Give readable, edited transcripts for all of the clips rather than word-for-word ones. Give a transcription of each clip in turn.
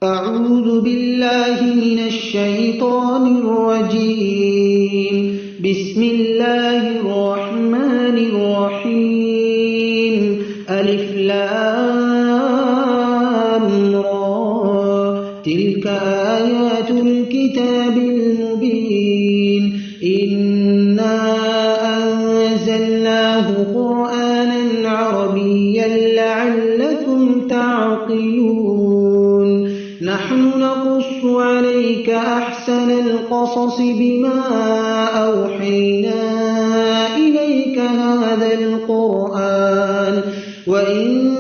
أعوذ بالله من الشيطان الرجيم. بسم الله الرحمن الرحيم. ألف لام را، تلك آيات الكتاب المبين. إنا أنزلناه قرآنا عربيا لعلكم تعقلون. نحن نقص عليك أحسن القصص بما أوحينا إليك هذا القرآن وإن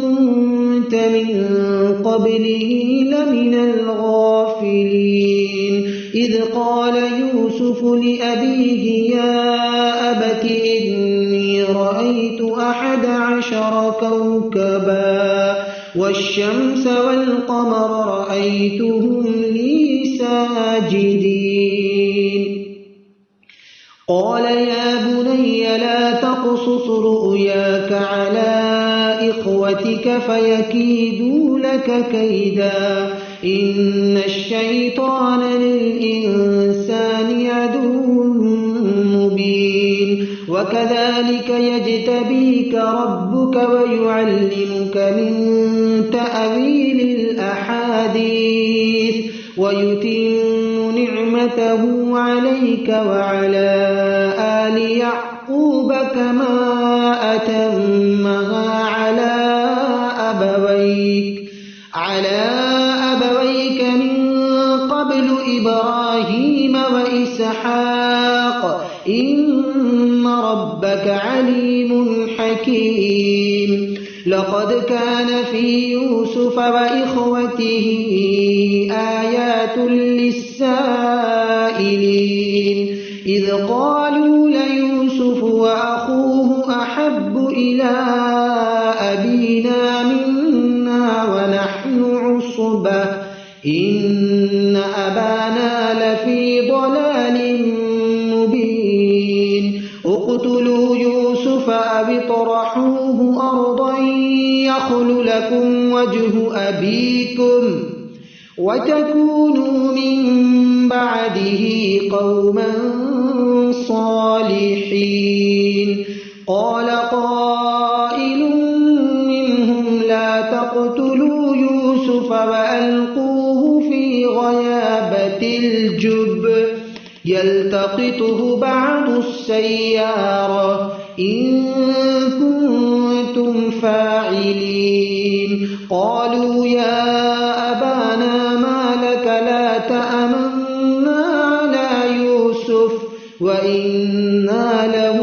كنت من قبله لمن الغافلين. إذ قال يوسف لأبيه يا أبت إني رأيت 11 كوكبا والشمس والقمر رأيتهم لي ساجدين. قال يا بني لا تقصص رؤياك على إخوتك فيكيدوا لك كيدا إن الشيطان للإنسان عدو مبين. وكذلك يجتبيك ربك ويعلمك من تأويل الأحاديث ويتم نعمته عليك وعلى آل يعقوب كما أتمها على أبويك من قبل إبراهيم وإسحاق إن ربك عليم حكيم. لقد كان في يوسف وإخوته آيات للسائلين إذ قالوا ليوسف وأخوه أحب إلى أبينا منا ونحن عصبة إن أبانا لفي ضلال مبين. اقتلوا يوسف أو اطرحوه أرضا يخل لكم وجه أبيكم وتكونوا من بعده قوما صالحين. قال قائل منهم لا تقتلوا يوسف وألقوه في غيابة الجب يلتقطه بعض السيارة إن كنتم فاعلين. قالوا يا أبانا ما لك لا تأمنا على يوسف وإنا له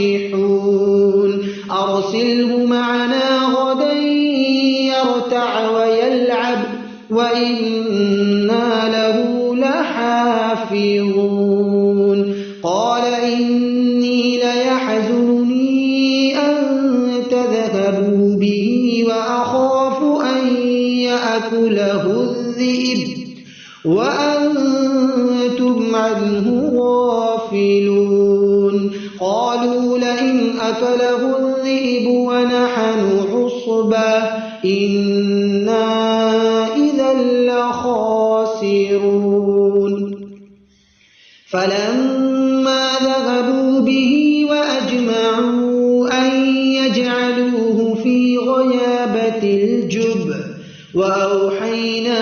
لناصحون. أرسله معنا غدا يرتع ويلعب وإنا له لحافظون. قال إني ليحزنني أن تذهبوا به وأخاف أن يأكله الذئب وأنتم عنه غافلون. قالوا لئن أكله الذئب ونحن عصبة إنا إذا لخاسرون. فلما ذهبوا به وأجمعوا أن يجعلوه في غيابة الجب وأوحينا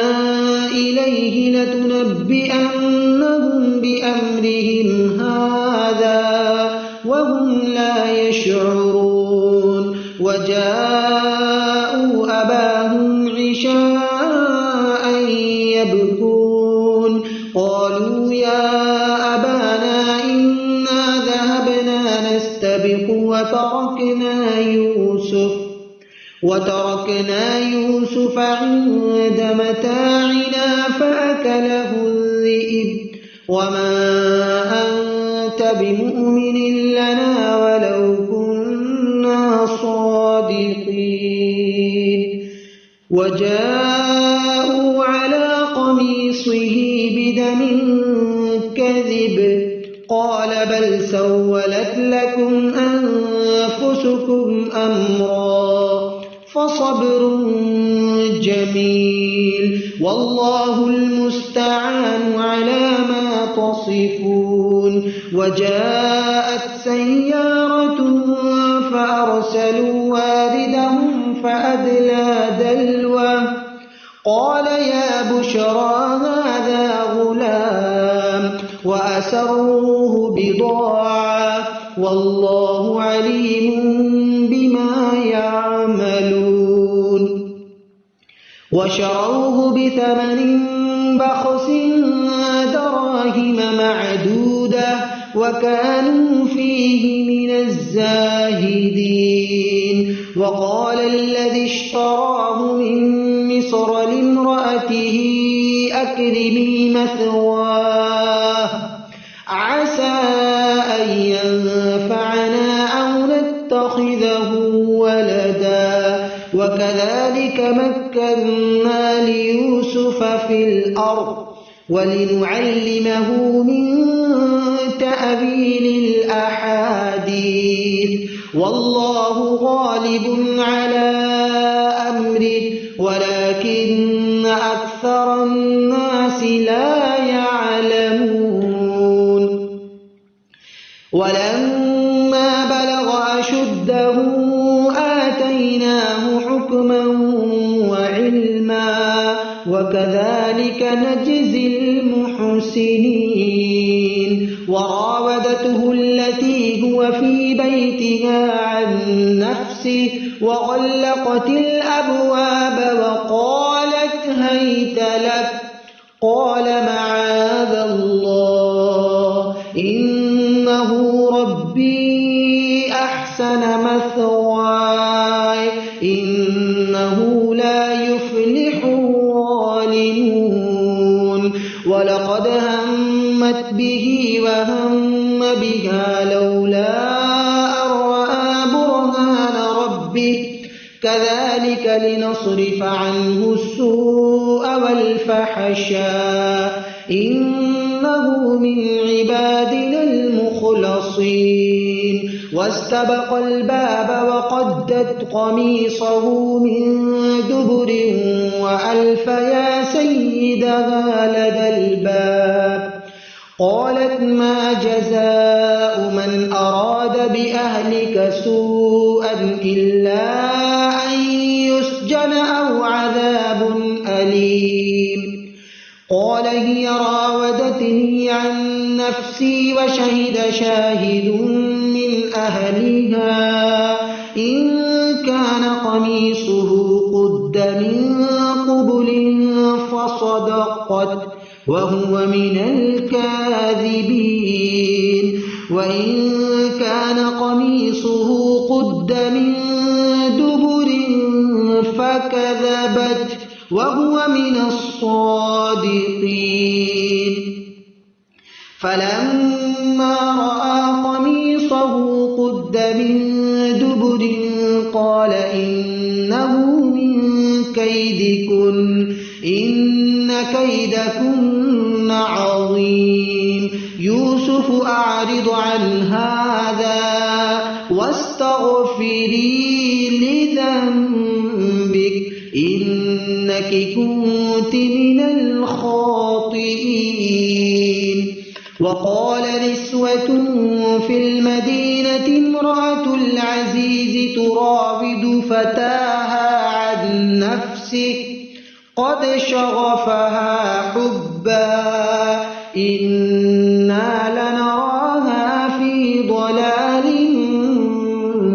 إليه لتنبئنهم بأمرهم هذا وهم لا يشعرون. وجاءوا أباهم عشاء يبكون. قالوا يا أبانا إنا ذهبنا نستبق وتركنا يوسف عند متاعنا فأكله الذئب وما أنت بمؤمن لنا ولو كنا صادقين. وجاءوا على قميصه بدم كذب قال بل سولت لكم أنفسكم أمرا فصبر جميل والله المستعان على ما تصفون وجاءت سيارة فأرسلوا واردهم فأدلى دلوه قال يا بشرى هذا غلام وأسروه بضاعة والله عليم بما يعملون وشروه بثمن بخس دراهم معدودة وكانوا فيه من الزاهدين وقال الذي اشتراه من مصر لامرأته أكرمي مثواه عسى أن ينفعنا أو نتخذه ولدا وكذلك مكنا ليوسف في الأرض ولنعلمه من تأويل الأحاديث والله غالب على أمره ولكن أكثر الناس لا يعلمون ولما بلغ أشده آتيناه حكما وعلما وكذلك نجزي المحسنين وراودته التي هو في بيتها عن نفسه وغلقت الأبواب وقالت هيت لك قال معاذ الله إنه ربي أحسن مثواي إنه لا يفلح الظالمون ولقد همت به وهم بها لولا أن رأى برهان ربه كذلك لنصرف عنه السوء والفحشاء إنه من عبادنا المخلصين واستبق الباب وقدت قميصه من دبر وألف يا سيدها لدى الباب قالت ما جزاء من أراد بأهلك سوءا إلا أن يسجن أو عذاب أليم قال هي راودتني عن نفسي وشهد شاهد من أهلها إن كان قميصه قد من قبل فصدقت وهو من الكاذبين وإن كان قميصه قد من دبر فكذبت وهو من الصادقين فلما رأى قميصه قد من دبر قال إنه من كيدكن إن كيدكن عظيم يوسف أعرض عن هذا واستغفري لذنبك إنك كنت من الخاطئين وقال نسوة في المدينة امرأة العزيز تراود فتاها عن نفسه قد شغفها حبا إنا لنراها في ضلال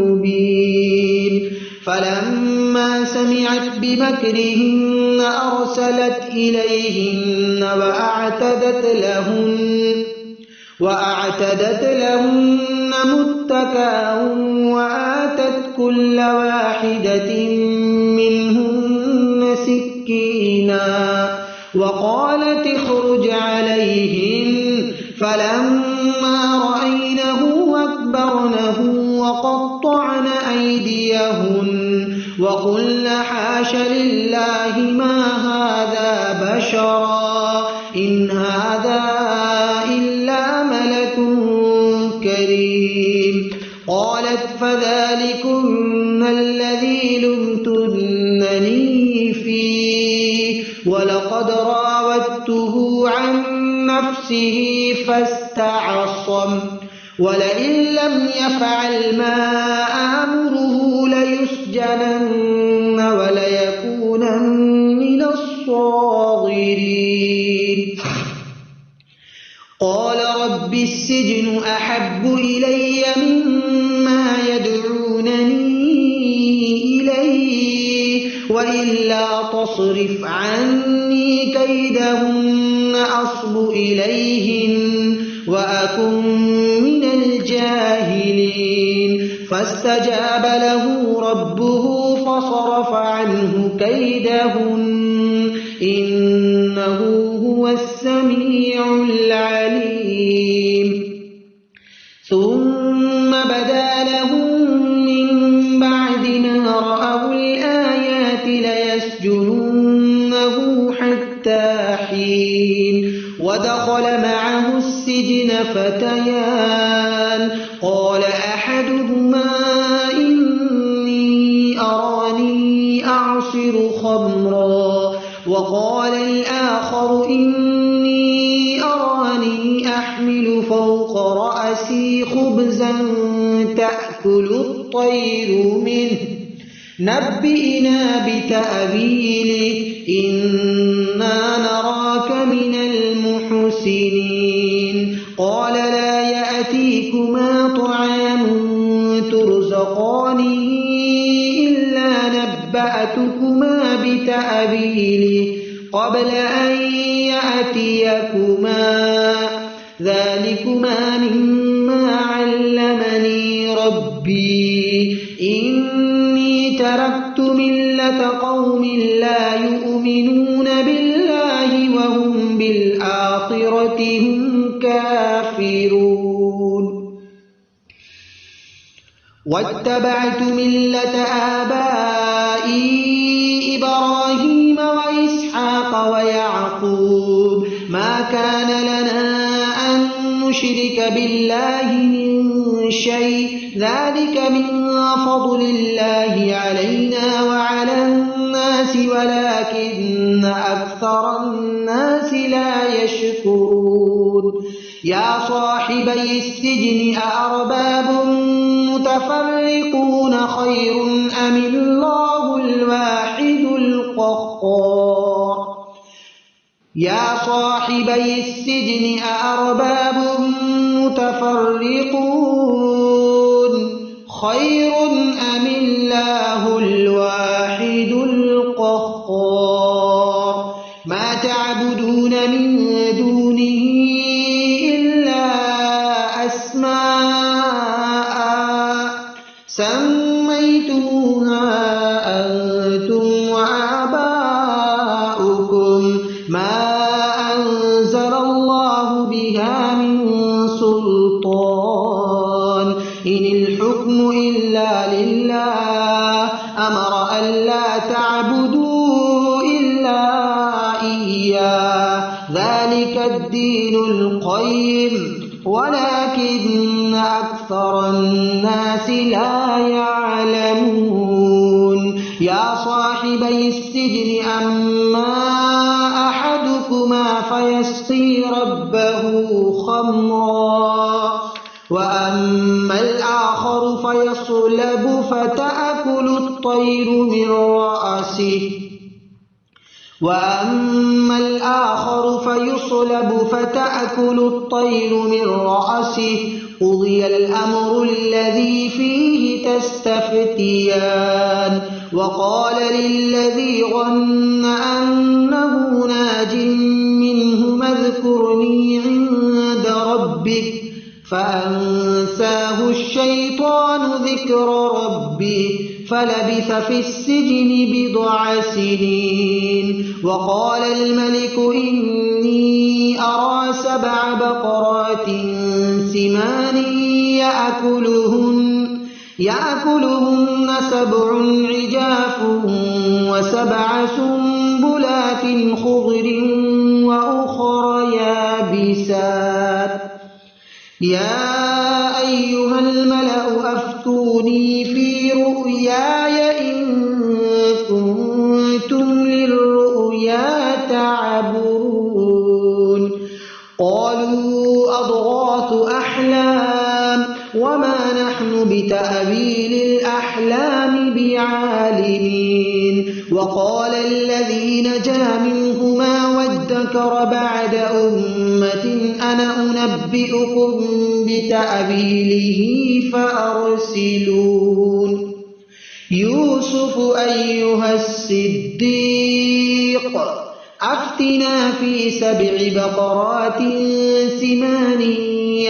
مبين فلما سمعت بمكرهن أرسلت إليهن وأعتدت لهن متكأ وآتت كل واحدة منهن سكينا وقالت اخرج عليهن فلما رأينه أكبرنه وقطعن أيديهن وقلن حاش لله ما هذا بشرا إن هذا إلا ملك كريم قالت فذلكن الذي لمتنني فيه ولقد راودته عن نفسه فاستعصم ولئن لم يفعل ما آمره ليسجنن وليكونن من الصاغرين قال رب السجن أحب إلي مما يدعونني إليه وإلا تصرف عني كيدهن أصب إليهن وأكن من الجاهلين فاستجاب له ربه فصرف عنه كيدهن إنه هو السميع العليم ثم بدا لهم من بعد ما رأوا الآيات ليسجننه حتى حين ودخل معه السجن فتيان قال أحدهما إني أراني أعصر خمرا وقال الآخر إني أراني أحمل فوق رأسي خبزا تأكل الطير منه نبئنا بتأويله إنا نراك من المحسنين قال لا يأتيكما طعام ترزقانه إلا نبأتكما بتأويله قبل أن يأتيكما ذلكما مما علمني ربي إني تركت ملة قوم لا يؤمنون بالله وهم بالآخرة هم كافرون واتبعت ملة آبائي إبراهيم وإسحاق ويعقوب ما كان لنا أن نشرك بالله من شيء ذلك من فضل الله علينا وعلى الناس ولكن أكثر الناس لا يشكرون يا صاحبي السجن أأرباب متفرقون خير أم الله الواحد القهار يا صاحبي السجن أأرباب متفرقون خير أم الله الواحد القهار ما تعبدون من دونه إلا أسماء سميتموها أنتم وآباؤكم ما أنزل الله بها من سلطان إن الحكم إلا لله أمر ألا تعبدوا إلا إياه ذلك الدين القيم ولكن أكثر الناس لا يعلمون يا صاحبي السجن أما أحدكما فيسقي ربه خمرا وأما الآخر فيصلب فتأكل الطير من رأسه وأما الآخر فيصلب فتأكل الطير من رأسه قضي الأمر الذي فيه تستفتيان وقال للذي ظن أنه ناج منهما اذكرني عند ربك فأنساه الشيطان ذكر ربه فلبث في السجن بضع سنين وقال الملك إني أرى 7 بقرات سمان يأكلهن 7 عجاف و7 سنبلات خضر وأخر يابسات يا أيها الملأ أفتوني في رؤياي إن كنتم للرؤيا بتأويل الأحلام بعالمين. وقال الذي نجا منهما وادكر بعد أمة أنا أنبئكم بتأويله فأرسلون. يوسف أيها الصديق أفتنا في 7 بقرات سمان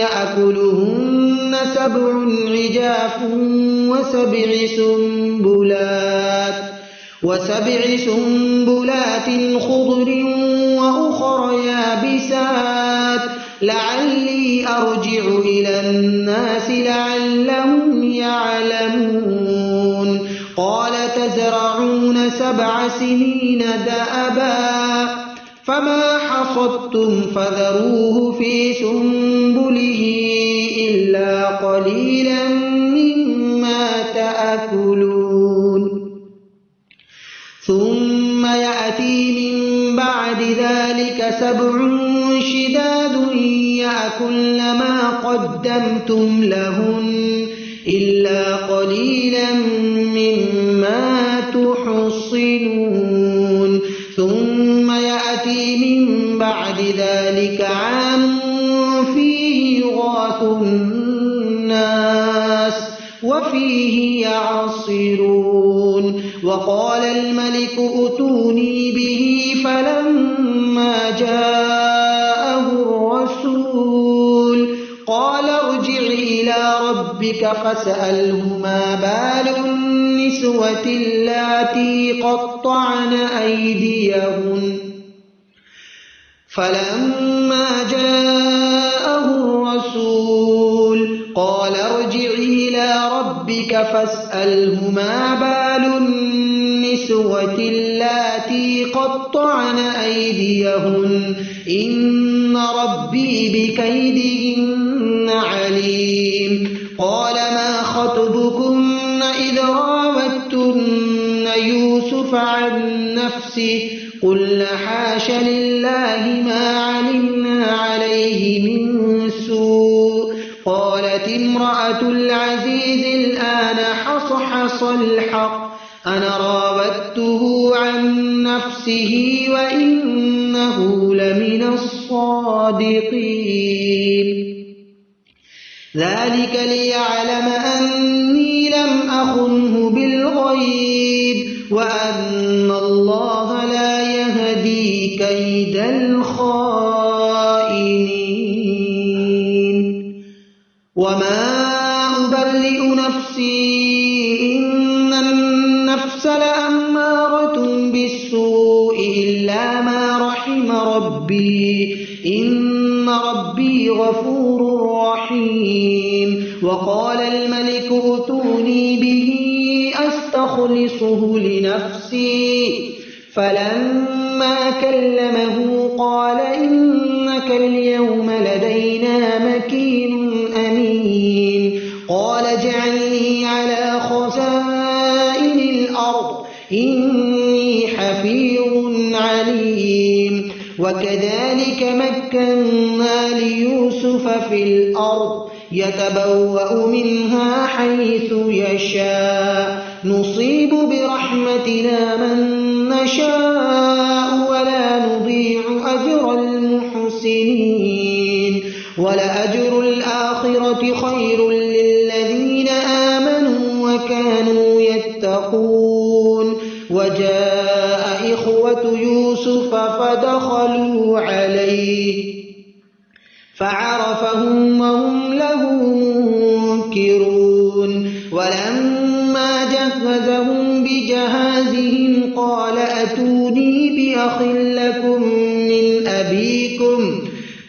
يأكلهن 7 عجاف وسبع سنبلات خضر وأخر يابسات لعلي أرجع إلى الناس لعلهم يعلمون. قال تزرعون 7 سنين دأبا فما حصدتم فذروه في سنبله إلا قليلا مما تأكلون. ثم يأتي من بعد ذلك 7 شداد يأكلن ما قدمتم لهن إلا قليلا مما تحصنون. ثم يأتي من بعد ذلك عام فيه يغاث الناس وفيه يعصرون. وقال الملك ائتوني به فلما جاءه الرسول قال ارجع إلى ربك فاسأله ما بال النسوة اللاتي قطعن أيديهن. فلما جاءه الرسول قال ارجع إلى ربك فاسأله ما بال النسوة اللاتي قطعن أيديهن إن ربي بكيدهن عليم. قال ما خطبكن إذ راوتن يوسف عن نفسه قلن حاش لله ما علمنا عليه من سوء. قالت امرأة العزيز الآن حصحص الحق أنا راودته عن نفسه وإنه لمن الصادقين. ذلك ليعلم أني لم أخنه بالغيب وأن الله لا يهدي كيد الخائنين. وما أبرئ نفسي إن النفس لأمارة بالسوء إلا ما رحم ربي إن ربي غفور رحيم. وقال الملك ائتوني به أستخلصه لنفسي فلما كلمه قال إنك اليوم لدينا مكين أمين. قال اجعلني على خزائن الأرض إني حفيظ عليم. وكذلك مكنا ليوسف في الأرض يتبوأ منها حيث يشاء نصيب برحمتنا من نشاء ولا نضيع أجر المحسنين. ولأجر الآخرة خير للذين آمنوا وكانوا يتقون. وجاء إخوة يوسف فدخلوا عليه فعرفهم وهم له منكرون. ولما جهزهم بجهازهم قال أتوني بأخ لكم من أبيكم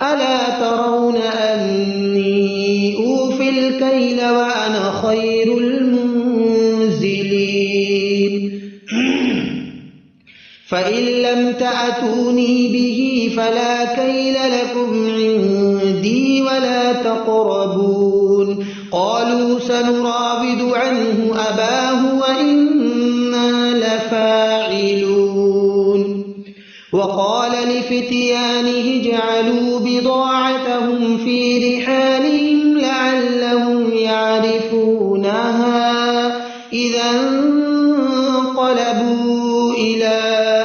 ألا ترون أني أوفي الكيل وأنا خير المنزلين. فإن لم تأتوني به فلا كيل لكم عندي ولا تقربون. قالوا سنراود عنه أباه وإنا لفاعلون. وقال لفتيانه اجعلوا بضاعتهم في رحالهم لعلهم يعرفونها إذا انقلبوا إلى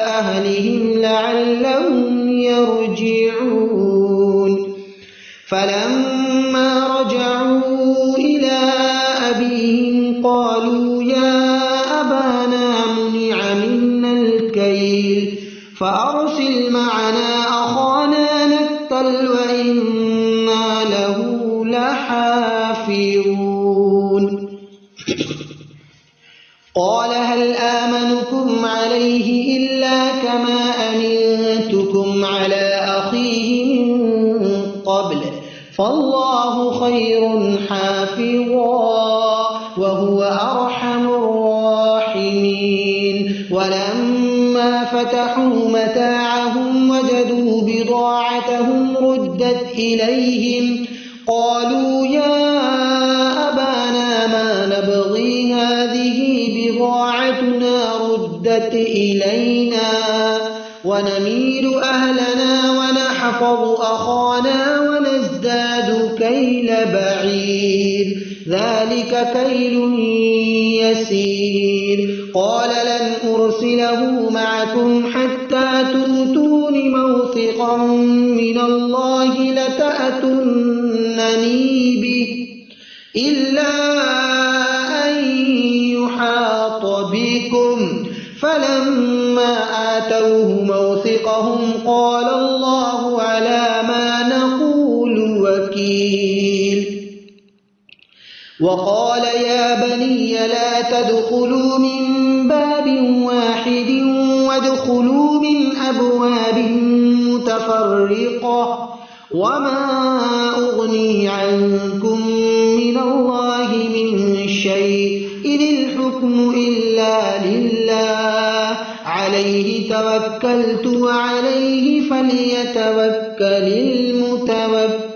أهلهم لعلهم يرجعون فلما رجعوا إلى أبيهم قالوا يا أبانا منع منا الكيل فأرسل معنا أخانا نكتل وإنا له لحافظون قال هل آمنكم عليه إلا كما أمنتكم على أخيه من قبل فالله خير حافظا وهو أرحم الراحمين ولما فتحوا متاعهم وجدوا بضاعتهم ردت إليهم قالوا يا أبانا ما نبغي هذه بضاعتنا ردت إلينا ونمير أهلنا ونحفظ أخانا ونزداد كيل بعير ذلك كيل يسير قال لن أرسله معكم حتى تؤتون موثقا من الله لتأتونني به إلا أن يحاط بكم فلما آتوه موثقهم قال الله على ما نقول وكيل وقال يا بني لا تدخلوا من باب واحد وادخلوا من أبواب متفرقة وما أغني عنكم من الله من شيء إن الحكم إلا لله عليه توكلت وعليه فليتوكل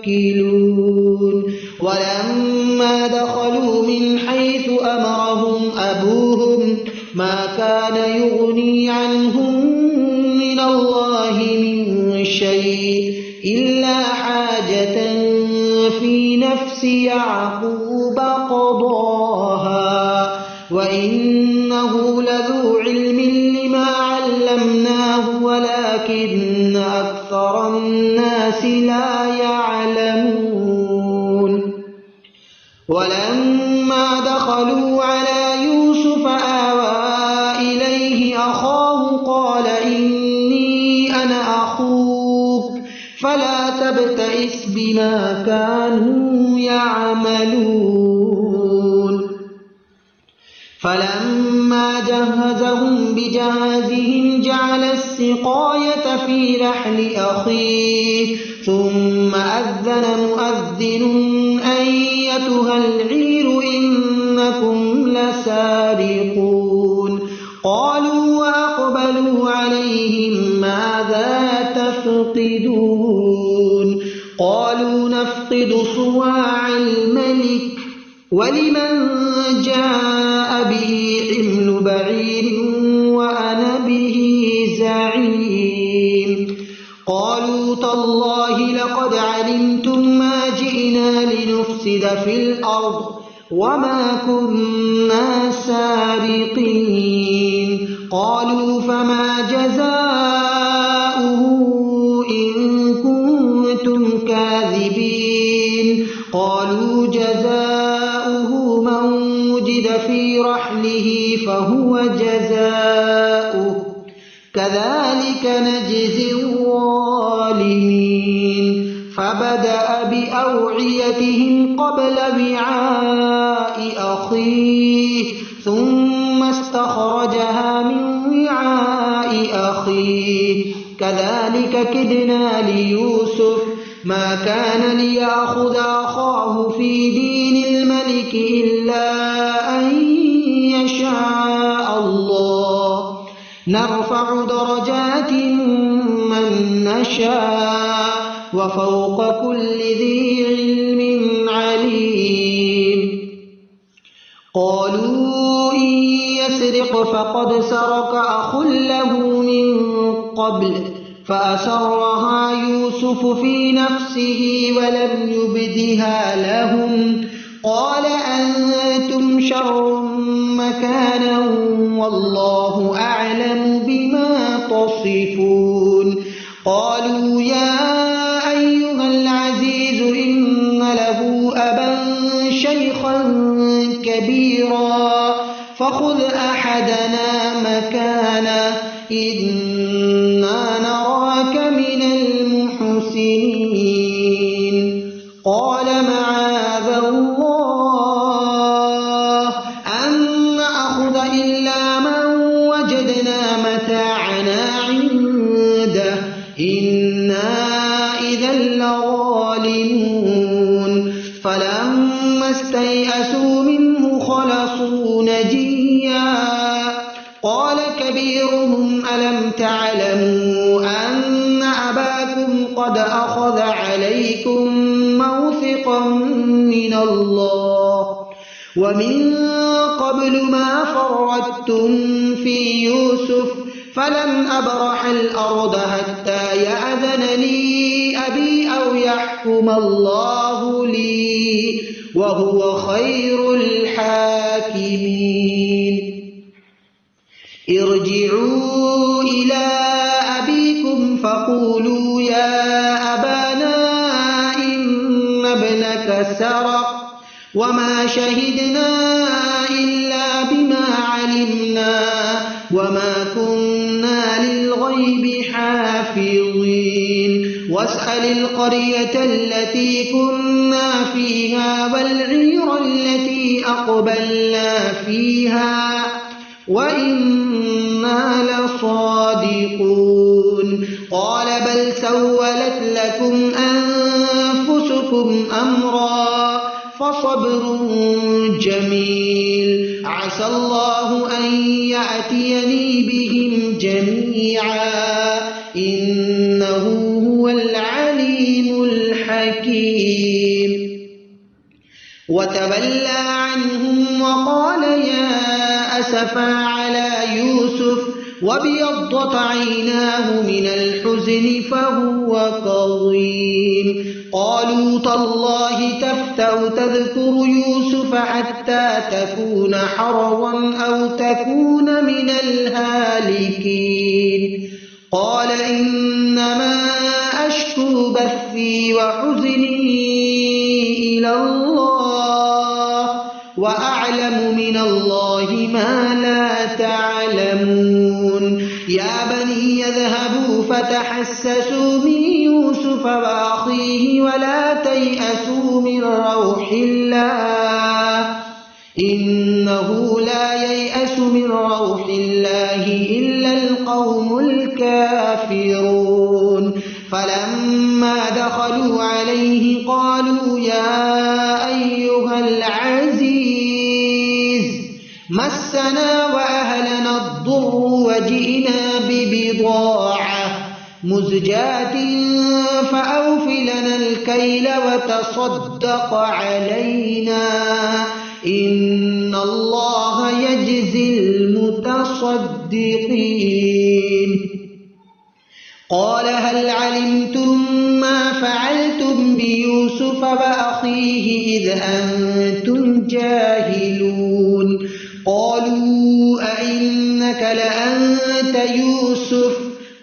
المتوكلون ولما دخلوا من حيث أمرهم أبوهم ما كان يغني عنهم من الله من شيء إلا حاجة في نفس يعقوب قضاها وإنه لذو علم لما علمناه ولكن أكثر الناس لا يعلمون ولما دخلوا على يوسف آوى إليه أخاه قال إني أنا أخوك فلا تبتئس بما كانوا يعملون فلما جهزهم بجهازهم جعل السقاية في رحل أخيه ثم أذن مؤذن أيتها العير إنكم لسارقون قالوا وأقبلوا عليهم ماذا تفقدون قالوا نفقد صواع الملك ولمن جاء به حمل بعير وأنا به زعيم قالوا تالله لقد علمتم ما جئنا لنفسد في الأرض وما كنا سارقين قالوا فما جزاؤه إن كنتم كاذبين قالوا جزاؤه من وجد في رحله فهو جزاؤه كذلك نجزي الظالمين فبدأ بأوعيتهم قبل وعاء أخيه ثم استخرجها من وعاء أخيه كذلك كدنا ليوسف ما كان ليأخذ أخاه في دين الملك إلا أن يشاء الله نرفع درجات من نشاء وفوق كل ذي علم عليم قالوا إن يسرق فقد سرق أخ له من قبل فأسرها يوسف في نفسه ولم يبدها لهم قال أنتم شر مكانا والله أعلم بما تصفون قالوا يا أيها العزيز إن له أبا شيخا كبيرا فخذ أحدنا مكانه إنا نراك من المحسنين قال معاذ الله أن نأخذ إلا من وجدنا متاعنا عنده إنا إذا لظالمون فلما استيئسوا منه خلصوا نجيا قال كبيرهم ألم تعلموا أن أباكم قد أخذ عليكم موثقا من الله ومن قبل ما فرطتم في يوسف فلن أبرح الأرض حتى يأذن لي أبي أو يحكم الله لي وهو خير الحاكمين ارجعوا إلى أبيكم فقولوا يا أبانا إن ابنك سرق وما شهدنا إلا بما علمنا وما كنا للغيب حافظين واسأل القرية التي كنا فيها والعير التي أقبلنا فيها وإنا لصادقون قال بل سولت لكم أنفسكم أمرا فصبر جميل عسى الله أن يأتيني بهم جميعا إنه هو العليم الحكيم وتولى عنهم وقال يا أسفا على يوسف وابيضت عيناه من الحزن فهو كظيم قالوا تالله تفتأ تذكر يوسف حتى تكون حرضا أو تكون من الهالكين قال إنما أشكو بثي وحزني إلى الله وأعلم من الله ما لا تعلمون يا بني يذهبوا فتحسسوا من يوسف وأخيه ولا تيأسوا من روح الله إنه لا ييأس من روح الله إلا القوم الكافرون فلما دخلوا عليه قالوا يا أيها العزيز مسنا وأهلنا الضر وجئنا ببضاعة مزجاة فأوف لنا الكيل وتصدق علينا إن الله يجزي المتصدقين قال هل علمتم ما فعلتم بيوسف وأخيه إذ أنتم جاهلون قالوا أئنك لأنت يوسف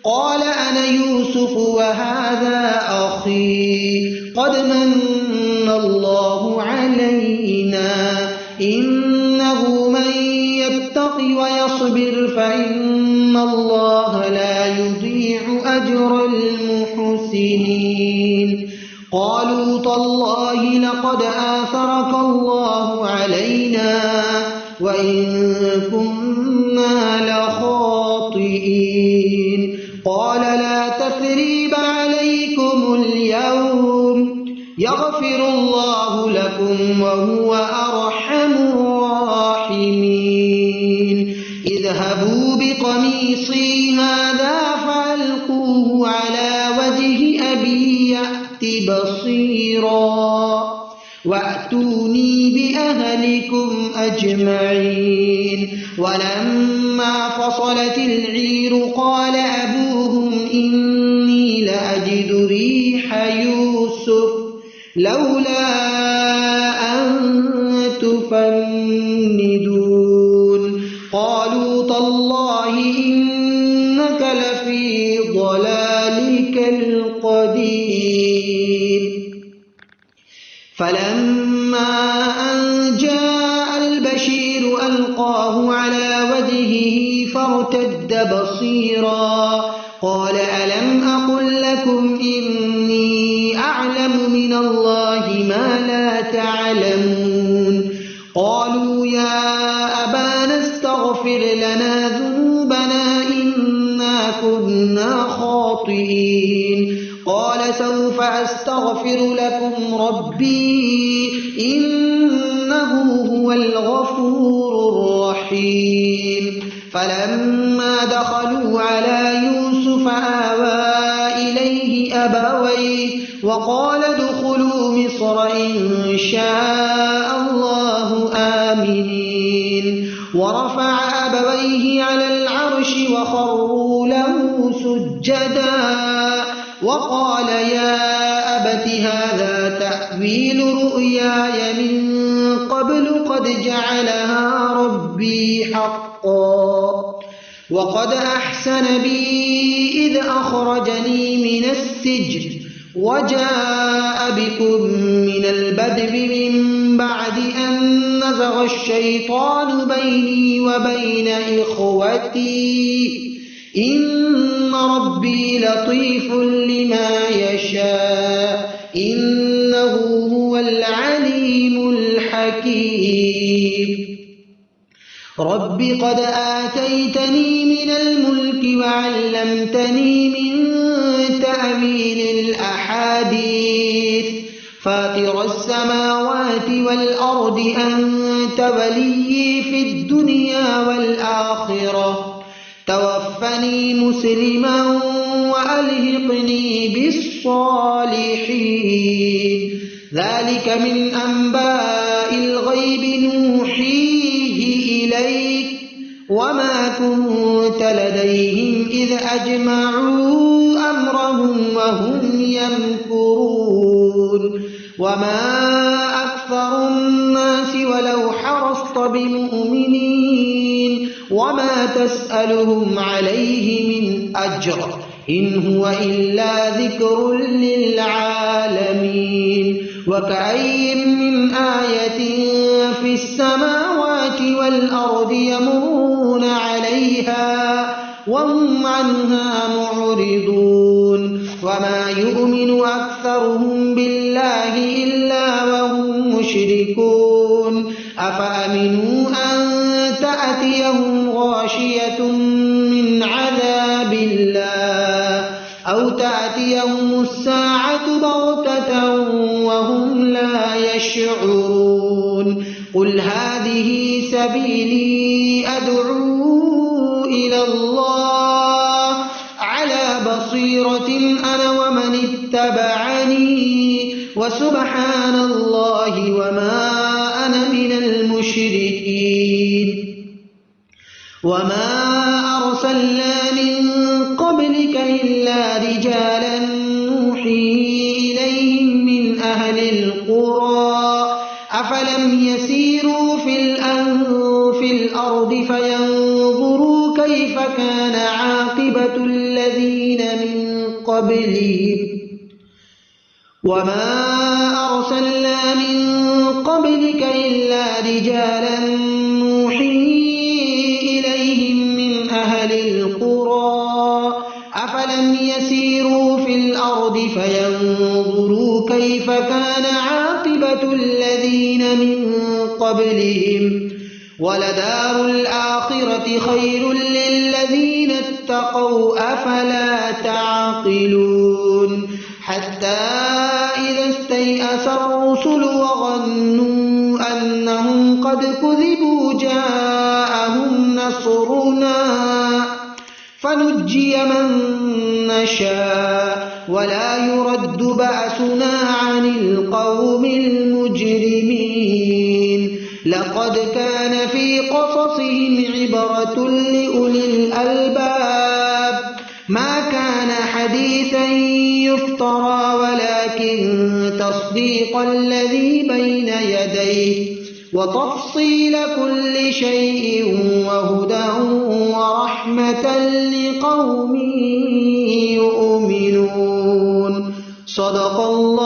قال أنا يوسف وهذا أخي قد من الله علينا إنه من يتق ويصبر فإن الله لا يضيع أجر المحسنين قالوا تالله لقد آثرك الله علينا وإن كنا لخاطئين قال لا تثريب عليكم اليوم يغفر الله لكم وهو أرحم الراحمين اذهبوا بقميصي هذا فألقوه على وجه أبي يأت بصيرا وأتوني بأهلكم أجمعين ولما فصلت العير قال أبوهم إني لأجد ريح يوسف لولا أن تفندون قالوا تالله إنك لفي ضلالك القديم فلما أن جاء البشير ألقاه على وجهه فارتد بصيرا قال ألم أقل لكم إني أعلم من الله ما لا تعلمون قالوا يا أبانا استغفر لنا ذنوبنا إنا كنا خاطئين قال سوف أستغفر لكم ربي إنه هو الغفور الرحيم فلما دخلوا على يوسف آوى إليه أبويه وقال ادخلوا مصر إن شاء الله آمنين ورفع أبويه على العرش وخروا له سجدا وقال يا أبت هذا تأويل رؤياي من قبل قد جعلها ربي حقا وقد أحسن بي إذ أخرجني من السجن وجاء بكم من البدو من بعد أن نزغ الشيطان بيني وبين إخوتي إن ربي لطيف لما يشاء إنه هو العليم الحكيم رب قد آتيتني من الملك وعلمتني من تأويل الأحاديث فاطر السماوات والأرض أنت ولي في الدنيا والآخرة توفني مسلما وألحقني بالصالحين ذلك من أنباء الغيب نوحيه إليك وما كنت لديهم إذ أجمعوا أمرهم وهم يمكرون وما أكثر الناس ولو حرصت بمؤمنين وما تسألهم عليه من أجر إن هو إلا ذكر للعالمين وكأي من آية في السماوات والأرض يمرون عليها وهم عنها معرضون وما يؤمن أكثرهم بالله إلا وهم مشركون أفأمنوا أن تأتيهم غاشية من عذاب الله أو تأتيهم الساعة بغتة وهم لا يشعرون قل هذه سبيلي أدعو إلى الله على بصيرة أنا ومن اتبعني وسبحان الله وما أنا من المشركين وما أرسلنا من قبلك إلا رجالا نوحي إليهم من أهل القرى أفلم يسيروا في الأرض فينظروا كيف كان عاقبة الذين من قبلهم وما أرسلنا من قبلك إلا رجالا نوحي إليهم من أهل القرى أفلم يسيروا في الأرض فينظروا كيف كان عاقبة الذين من قبلهم ولدار الآخرة خير للذين اتقوا أفلا تعقلون حتى إذا استيأس الرسل وظنوا أنهم قد كذبوا جاءهم نصرنا فنجي من نشاء ولا يرد بأسنا عن القوم المجرمين لقد كان في قصصهم عبرة لأولي الألباب ما كان حديثا يفترى ولكن تصديق الذي بين يديه وتفصيل كل شيء وهدى ورحمة لقوم يؤمنون. صدق الله